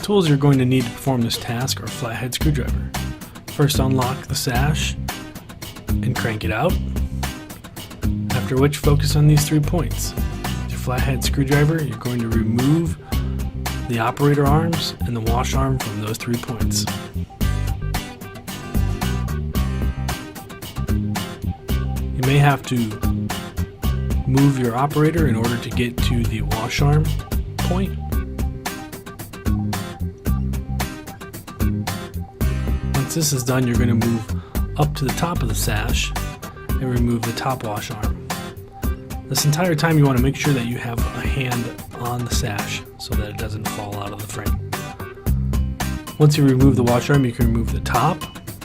tools you're going to need to perform this task are a flathead screwdriver. First, unlock the sash and crank it out, after which focus on these 3 points. With your flathead screwdriver, you're going to remove the operator arms and the wash arm from those 3 points. You may have to move your operator in order to get to the wash arm point. Once this is done, you're going to move up to the top of the sash and remove the top wash arm. This entire time you want to make sure that you have a hand on the sash so that it doesn't fall out of the frame. Once you remove the wash arm, you can remove the top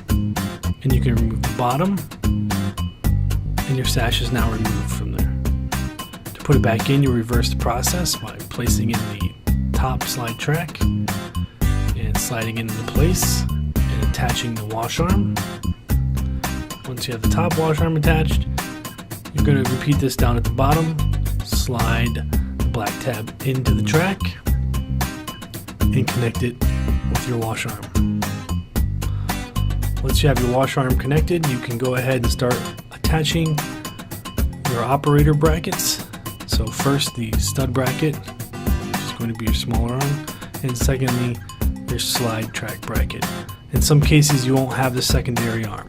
and you can remove the bottom, and your sash is now removed from there. To put it back in, you reverse the process by placing in the top slide track and sliding it into place and attaching the wash arm. Once you have the top wash arm attached, you're going to repeat this down at the bottom. Slide the black tab into the track and connect it with your wash arm. Once you have your wash arm connected, you can go ahead and start attaching your operator brackets. So first the stud bracket, which is going to be your smaller arm, and secondly your slide track bracket. In some cases you won't have the secondary arm.